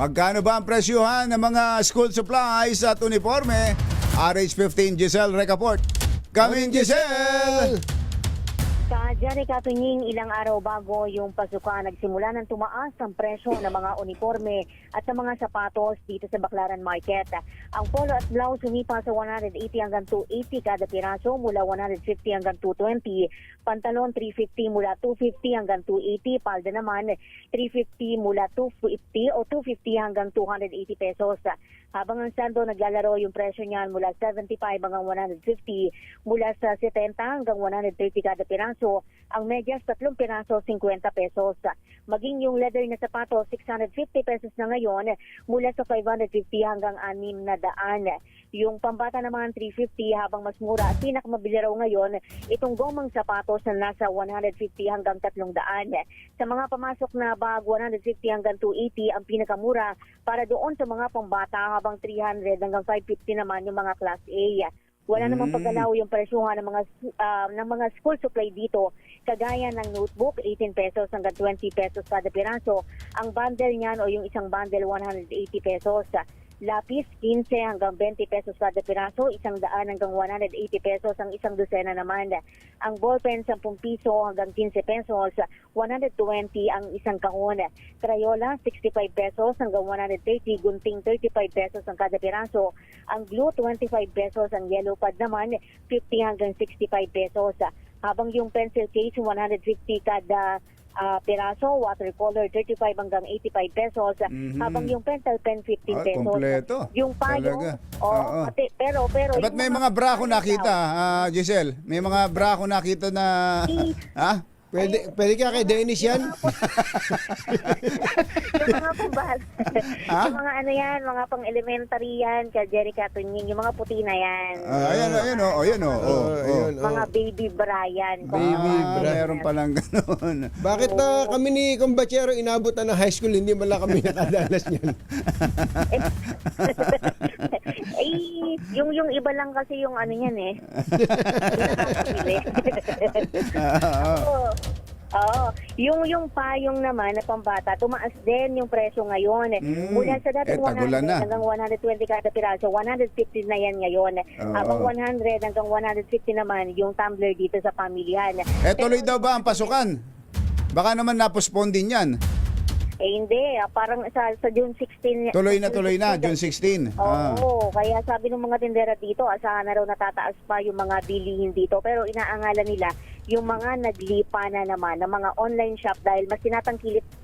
Magkano ba ang presyuhan ng mga school supplies at uniforme? RH15 Giselle Recaport. Coming Giselle! Diyan Katunying, ilang araw bago yung pasukan, nagsimula ng tumaas ang presyo ng mga uniforme at sa mga sapatos dito sa Baclaran Market. Ang polo at blouse sumipa sa 180 hanggang 280 kada piraso mula 150 hanggang 220. Pantalon 350 mula 250 hanggang 280. Palda naman 350 mula 250 o 250 hanggang 280 pesos. Habang ang sando naglalaro yung presyo niyan mula 75 hanggang 150, mula sa 70 hanggang 130 kada piraso. Ang medyas 3 piraso 50 pesos. Maging yung leather na sapatos 650 pesos na ngayon mula sa 550 hanggang 600. Yung pambata naman 350 habang mas mura at pinakamabili raw ngayon itong gomang sapatos na nasa 150 hanggang 300. Sa mga pamasok na bag 150 hanggang 280 ang pinakamura para doon sa mga pambata habang 300 hanggang 550 naman yung mga class A. Wala namang paggalaw yung presyuhan ng mga school supply dito, kagaya ng notebook 18 pesos hanggang 20 pesos kada piraso. Ang bundle niyan o yung isang bundle 180 pesos. Lapis 15 hanggang 20 pesos kada piraso, 100 hanggang 180 pesos ang isang dosena naman. Ang ballpen 10 piso hanggang 15 pesos, 120 ang isang kahon. Crayola 65 pesos hanggang 130, gunting 35 pesos ang kada piraso. Ang glue 25 pesos, ang yellow pad naman 50 hanggang 65 pesos. Habang yung pencil case 150 kada piraso, watercolor 35 hanggang 85 pesos, habang yung pencil pen 15 pesos. Kompleto. Yung payong, Oo. pero Ba't may mga bra ko nakita, Giselle? May mga bra ko nakita na... ha? Pwede ka kay Dennis yan? Yung mga pambal. Yung mga ano yan, mga pang elementary yan, kay Jerry Katunying, yung mga puti na yan. Ayan. Mga baby bra yan. Baby bra. Meron palang gano'n. Bakit na kami ni Combachero inabot na ng high school, hindi man lang kami nakadalas niyan? Yung iba lang kasi yung ano yan eh. Oo. Yung payong naman na pambata, tumaas din yung presyo ngayon. Mula sa dating 100 hanggang 120 kada piraso, 150 na yan ngayon. Habang 100 hanggang 150 naman yung tumbler dito sa pamilyan. Tuloy daw ba ang pasukan? Baka naman na-postpone din yan. Hindi. Parang sa June 16. Tuloy na, June 16. Oo. Kaya sabi ng mga tindera dito, asahan na raw natataas pa yung mga bilihin dito. Pero inaangalan nila yung mga naglipa na naman ng mga online shop dahil mas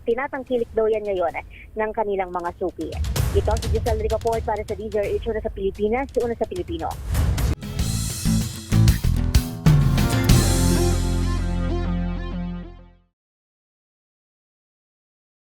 tinatangkilik daw yan ngayon ng kanilang mga suki. Ito si Giselle Recaport para sa DZRH, una sa Pilipinas, una sa Pilipino.